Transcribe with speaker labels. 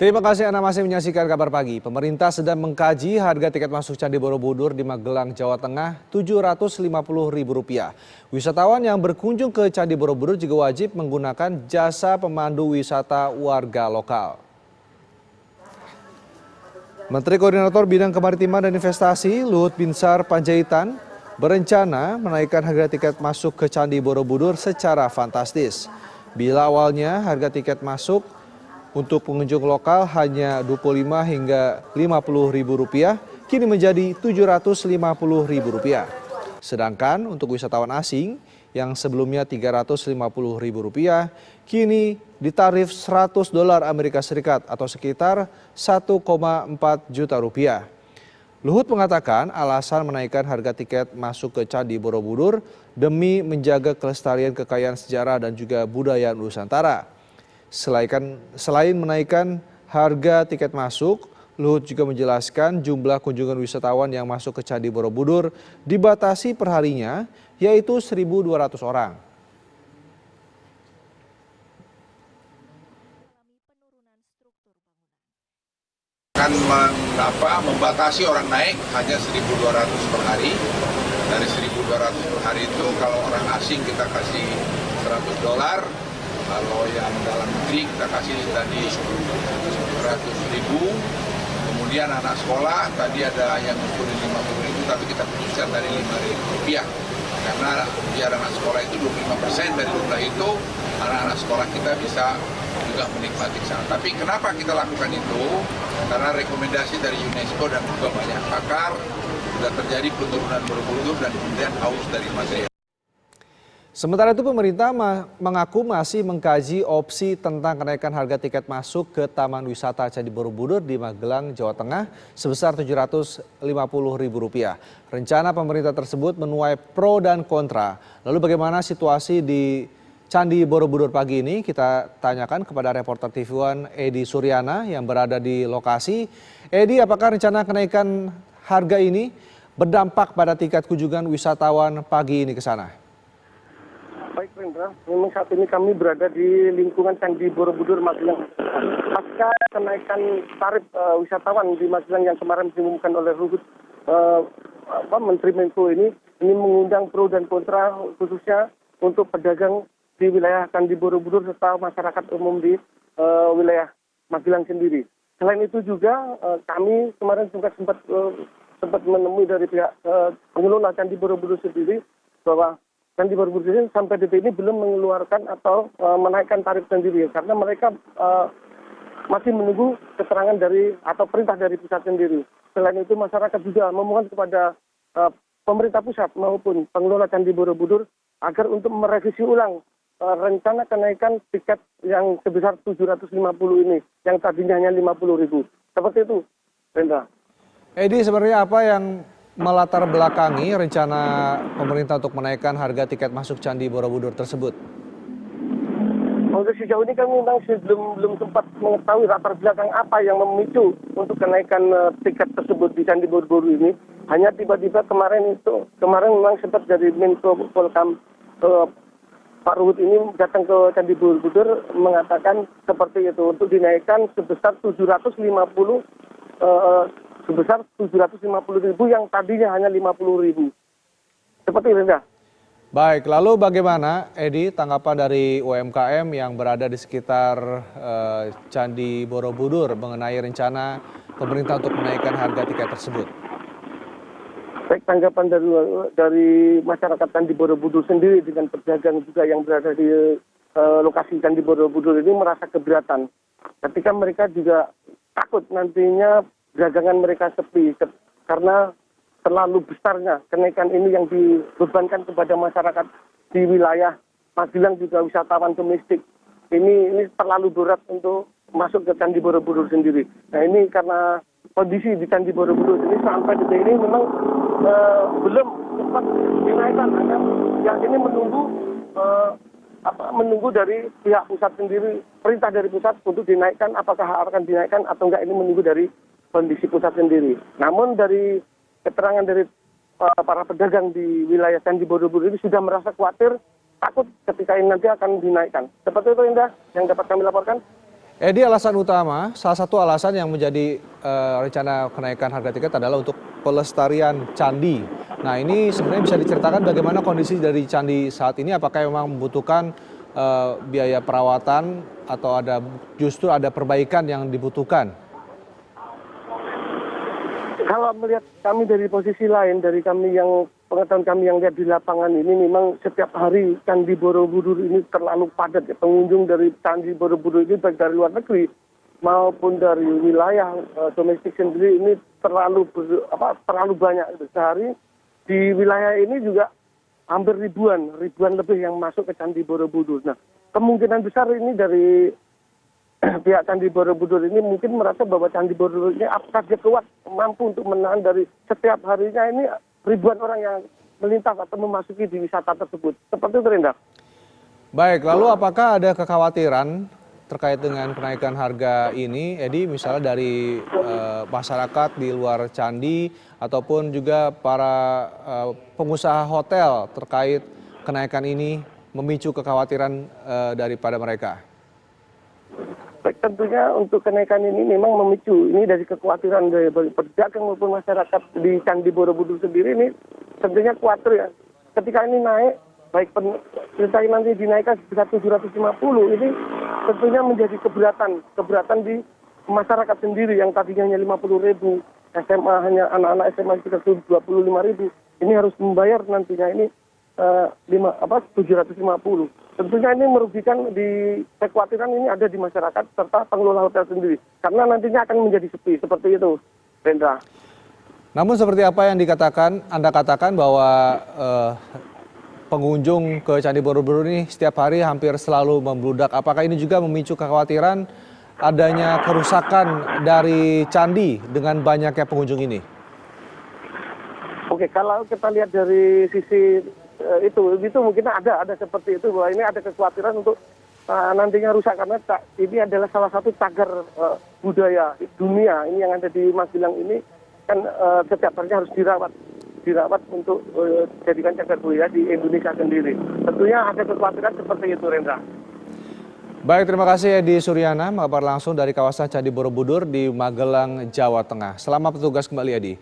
Speaker 1: Terima kasih Anda masih menyaksikan Kabar Pagi. Pemerintah sedang mengkaji harga tiket masuk Candi Borobudur di Magelang, Jawa Tengah Rp750.000. Wisatawan yang berkunjung ke Candi Borobudur juga wajib menggunakan jasa pemandu wisata warga lokal. Menteri Koordinator Bidang Kemaritiman dan Investasi Luhut Binsar Panjaitan berencana menaikkan harga tiket masuk ke Candi Borobudur secara fantastis. Bila awalnya harga tiket masuk untuk pengunjung lokal hanya Rp25 hingga Rp50.000, kini menjadi Rp750.000. Sedangkan untuk wisatawan asing yang sebelumnya Rp350.000, kini ditarif $100 Amerika Serikat atau sekitar Rp1,4 juta. Luhut mengatakan alasan menaikkan harga tiket masuk ke Candi Borobudur demi menjaga kelestarian kekayaan sejarah dan juga budaya Nusantara. Selain menaikkan harga tiket masuk, Luhut juga menjelaskan jumlah kunjungan wisatawan yang masuk ke Candi Borobudur dibatasi perharinya, yaitu 1.200 orang.
Speaker 2: Akan membatasi orang naik hanya 1.200 per hari. Dari 1.200 per hari itu kalau orang asing kita kasih $100. Kalau yang dalam negeri kita kasih tadi 100.000, kemudian anak sekolah tadi ada yang ngumpulin 50.000, tapi kita putuskan dari Rp5.000 karena biar anak sekolah itu 25% dari jumlah itu anak-anak sekolah kita bisa juga menikmati sana. Tapi kenapa kita lakukan itu? Karena rekomendasi dari UNESCO dan juga banyak pakar sudah terjadi penurunan Borobudur dan kemudian haus dari material.
Speaker 1: Sementara itu pemerintah mengaku masih mengkaji opsi tentang kenaikan harga tiket masuk ke Taman Wisata Candi Borobudur di Magelang, Jawa Tengah sebesar Rp750.000. Rencana pemerintah tersebut menuai pro dan kontra. Lalu bagaimana situasi di Candi Borobudur pagi ini? Kita tanyakan kepada reporter TV One Edi Suryana yang berada di lokasi. Edi, apakah rencana kenaikan harga ini berdampak pada tingkat kunjungan wisatawan pagi ini ke sana?
Speaker 3: Baik Rendra, memang saat ini kami berada di lingkungan Candi Borobudur Magelang. Pasca kenaikan tarif wisatawan di Magelang yang kemarin diumumkan oleh Luhut Menteri Menko ini mengundang pro dan kontra khususnya untuk pedagang di wilayah Candi Borobudur serta masyarakat umum di wilayah Magelang sendiri. Selain itu juga kami kemarin juga sempat menemui dari pihak pengelola Candi Borobudur sendiri bahwa Candi Borobudur ini sampai detik ini belum mengeluarkan atau menaikkan tarif sendiri karena mereka masih menunggu keterangan dari atau perintah dari pusat sendiri. Selain itu masyarakat juga memohon kepada pemerintah pusat maupun pengelola Candi Borobudur agar untuk merevisi ulang rencana kenaikan tiket yang sebesar 750 ini yang tadinya hanya 50.000. Seperti itu, Rendra.
Speaker 1: Edi, sebenarnya apa yang melatar belakangi rencana pemerintah untuk menaikkan harga tiket masuk Candi Borobudur tersebut?
Speaker 3: Untuk sejauh ini kami memang belum sempat mengetahui latar belakang apa yang memicu untuk kenaikan tiket tersebut di Candi Borobudur ini. Hanya tiba-tiba kemarin memang sempat dari Menko Polhukam Pak Luhut ini datang ke Candi Borobudur mengatakan seperti itu untuk dinaikkan sebesar 750.000 yang tadinya hanya 50.000. Seperti itu, Rendah.
Speaker 1: Baik, lalu bagaimana Edi tanggapan dari UMKM yang berada di sekitar Candi Borobudur mengenai rencana pemerintah untuk menaikkan harga tiket tersebut?
Speaker 3: Baik, tanggapan dari masyarakat Candi Borobudur sendiri dengan pedagang juga yang berada di lokasi Candi Borobudur ini merasa keberatan. Ketika mereka juga takut nantinya dagangan mereka sepi karena terlalu besarnya kenaikan ini yang dibebankan kepada masyarakat di wilayah Magelang juga wisatawan domestik. Ini terlalu berat untuk masuk ke Candi Borobudur sendiri. Nah ini karena kondisi di Candi Borobudur ini sampai detik ini memang belum cepat dinaikkan. Hanya yang ini menunggu dari pihak pusat sendiri, perintah dari pusat untuk dinaikkan, apakah akan dinaikkan atau enggak, ini menunggu dari kondisi pusat sendiri. Namun dari keterangan dari para pedagang di wilayah Candi Borobudur ini sudah merasa khawatir, takut ketika ini nanti akan dinaikkan. Seperti itu Indah yang dapat kami laporkan.
Speaker 1: Edi, alasan utama, salah satu alasan yang menjadi rencana kenaikan harga tiket adalah untuk pelestarian candi. Nah, ini sebenarnya bisa diceritakan bagaimana kondisi dari candi saat ini, apakah memang membutuhkan biaya perawatan atau justru ada perbaikan yang dibutuhkan?
Speaker 3: Kalau melihat kami dari posisi lain, dari kami yang pengetahuan kami yang lihat di lapangan ini, memang setiap hari Candi Borobudur ini terlalu padat. Pengunjung dari Candi Borobudur ini baik dari luar negeri maupun dari wilayah domestik sendiri ini terlalu banyak. Sehari di wilayah ini juga hampir ribuan lebih yang masuk ke Candi Borobudur. Nah, kemungkinan besar ini dari pihak Candi Borobudur ini mungkin merasa bahwa Candi Borobudur ini apakah dia kuat mampu untuk menahan dari setiap harinya ini ribuan orang yang melintas atau memasuki di wisata tersebut. Seperti itu, Renda.
Speaker 1: Baik, lalu apakah ada kekhawatiran terkait dengan kenaikan harga ini, Edi, misalnya dari masyarakat di luar candi ataupun juga para pengusaha hotel terkait kenaikan ini memicu kekhawatiran daripada mereka?
Speaker 3: Baik, tentunya untuk kenaikan ini memang memicu. Ini dari kekhawatiran dari pedagang maupun masyarakat di Candi Borobudur sendiri ini tentunya khawatir ya. Ketika ini naik, baik ceritanya nanti dinaikkan sebesar 750, ini tentunya menjadi keberatan di masyarakat sendiri yang tadinya hanya 50.000, SMA hanya anak-anak SMA sekitar 25.000, ini harus membayar nantinya ini 750. Tentunya ini merugikan di kekhawatiran ini ada di masyarakat serta pengelola hotel sendiri. Karena nantinya akan menjadi sepi, seperti itu, Rendra.
Speaker 1: Namun seperti apa yang Anda katakan bahwa pengunjung ke Candi Borobudur ini setiap hari hampir selalu membludak. Apakah ini juga memicu kekhawatiran adanya kerusakan dari candi dengan banyaknya pengunjung ini?
Speaker 3: Oke, kalau kita lihat dari sisi itu mungkin ada seperti itu, bahwa ini ada kekhawatiran untuk nantinya rusak karena ini adalah salah satu cagar budaya dunia ini yang ada di Magelang ini kan setiap harinya harus dirawat untuk jadikan cagar budaya di Indonesia sendiri. Tentunya ada kekhawatiran seperti itu, Rendra.
Speaker 1: Baik, terima kasih Edi Suryana, melaporkan langsung dari kawasan Candi Borobudur di Magelang, Jawa Tengah. Selamat bertugas kembali, Edi.